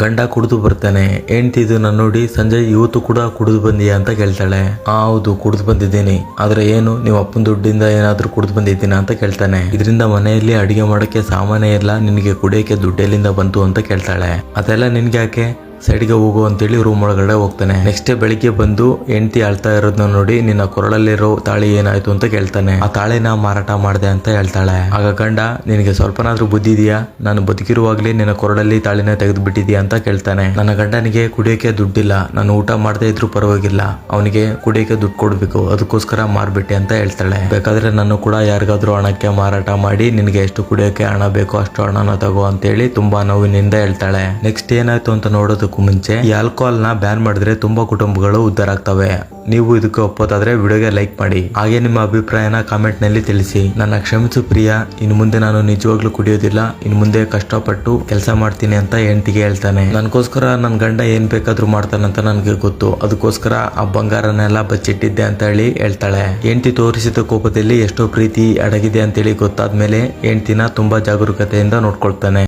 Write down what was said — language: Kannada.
ಗಂಡ ಕುಡಿದು ಬರ್ತಾನೆ. ಹೆಂಡತಿ ಇದನ್ನ ನೋಡಿ ಸಂಜಯ್ ಇವತ್ತು ಕೂಡ ಕುಡಿದು ಬಂದಿಯಾ ಅಂತ ಕೇಳ್ತಾಳೆ. ಹೌದು ಕುಡಿದು ಬಂದಿದ್ದೀನಿ, ಆದ್ರೆ ಏನು ನೀವು ಅಪ್ಪನ ದುಡ್ಡಿಂದ ಏನಾದ್ರೂ ಕುಡಿದು ಬಂದಿದ್ದೀನಾ ಅಂತ ಕೇಳ್ತಾನೆ. ಇದರಿಂದ ಮನೆಯಲ್ಲಿ ಅಡಿಗೆ ಮಾಡೋಕೆ ಸಾಮಾನೇ ಇಲ್ಲ, ನಿನಗೆ ಕುಡಿಯೋಕೆ ದುಡ್ಡೆಲ್ಲಿಂದ ಬಂತು ಅಂತ ಕೇಳ್ತಾಳೆ. ಅದೆಲ್ಲ ನಿನ್ಗೆ ಯಾಕೆ, ಸೈಡ್ಗೆ ಹೋಗು ಅಂತೇಳಿ ರೂಮ್ ಒಳಗಡೆ ಹೋಗ್ತಾನೆ. ನೆಕ್ಸ್ಟ್ ಡೇ ಬೆಳಿಗ್ಗೆ ಬಂದು ಹೆಂಡತಿ ಅಳ್ತಾ ಇರೋದನ್ನ ನೋಡಿ ನಿನ್ನ ಕೊರಳಲ್ಲಿರೋ ತಾಳಿ ಏನಾಯ್ತು ಅಂತ ಕೇಳ್ತಾನೆ. ಆ ತಾಳಿನ ಮಾರಾಟ ಮಾಡಿದೆ ಅಂತ ಹೇಳ್ತಾಳೆ. ಆಗ ಗಂಡ ನಿನಗೆ ಸ್ವಲ್ಪನಾದ್ರೂ ಬುದ್ಧಿ ಇದೆಯಾ, ನಾನು ಬದುಕಿರುವಾಗ್ಲೇ ನಿನ್ನ ಕೊರಳಲ್ಲಿ ತಾಳಿನ ತೆಗೆದು ಬಿಟ್ಟಿದ್ಯಾ ಅಂತ ಕೇಳ್ತಾನೆ. ನನ್ನ ಗಂಡನಿಗೆ ಕುಡಿಯೋಕೆ ದುಡ್ಡಿಲ್ಲ, ನಾನು ಊಟ ಮಾಡದೇ ಇದ್ರೂ ಪರವಾಗಿಲ್ಲ, ಅವನಿಗೆ ಕುಡಿಯೋಕೆ ದುಡ್ಡು ಕೊಡ್ಬೇಕು, ಅದಕ್ಕೋಸ್ಕರ ಮಾರ್ಬಿಟ್ಟೆ ಅಂತ ಹೇಳ್ತಾಳೆ. ಬೇಕಾದ್ರೆ ನಾನು ಕೂಡ ಯಾರಿಗಾದ್ರೂ ಹಣಕ್ಕೆ ಮಾರಾಟ ಮಾಡಿ ನಿನಗೆ ಎಷ್ಟು ಕುಡಿಯೋಕೆ ಹಣ ಬೇಕೋ ಅಷ್ಟು ಹಣನ ತಗೋ ಅಂತೇಳಿ ತುಂಬಾ ನೋವಿನಿಂದ ಹೇಳ್ತಾಳೆ. ನೆಕ್ಸ್ಟ್ ಏನಾಯ್ತು ಅಂತ ನೋಡೋದಕ್ಕೂ ಮುಂಚೆ ಈ ಆಲ್ಕೋಹಾಲ್ ನ ಬ್ಯಾನ್ ಮಾಡಿದ್ರೆ ತುಂಬಾ ಕುಟುಂಬಗಳು ಉದ್ಧಾರ ಆಗ್ತವೆ. ನೀವು ಇದಕ್ಕೆ ಒಪ್ಪೋದಾದ್ರೆ ವಿಡಿಯೋಗೆ ಲೈಕ್ ಮಾಡಿ, ಹಾಗೆ ನಿಮ್ಮ ಅಭಿಪ್ರಾಯನ ಕಾಮೆಂಟ್ ನಲ್ಲಿ ತಿಳಿಸಿ. ನನ್ನ ಕ್ಷಮಿಸು ಪ್ರಿಯಾ, ಇನ್ನು ಮುಂದೆ ನಾನು ನಿಜವಾಗ್ಲೂ ಕುಡಿಯೋದಿಲ್ಲ, ಇನ್ನು ಮುಂದೆ ಕಷ್ಟಪಟ್ಟು ಕೆಲಸ ಮಾಡ್ತೀನಿ ಅಂತ ಹೆಂಡತಿಗೆ ಹೇಳ್ತಾನೆ. ನನಗೋಸ್ಕರ ನನ್ನ ಗಂಡ ಏನ್ ಬೇಕಾದ್ರೂ ಮಾಡ್ತಾನಂತ ನನಗೆ ಗೊತ್ತು, ಅದಕ್ಕೋಸ್ಕರ ಆ ಬಂಗಾರನೆಲ್ಲ ಬಚ್ಚಿಟ್ಟಿದ್ದೆ ಅಂತ ಹೇಳಿ ಹೇಳ್ತಾಳೆ. ಹೆಂಡತಿ ತೋರಿಸಿದ ಕೋಪದಲ್ಲಿ ಎಷ್ಟೋ ಪ್ರೀತಿ ಅಡಗಿದೆ ಅಂತೇಳಿ ಗೊತ್ತಾದ್ಮೇಲೆ ಹೆಂಡತಿನ ತುಂಬಾ ಜಾಗರೂಕತೆಯಿಂದ ನೋಡ್ಕೊಳ್ತಾನೆ.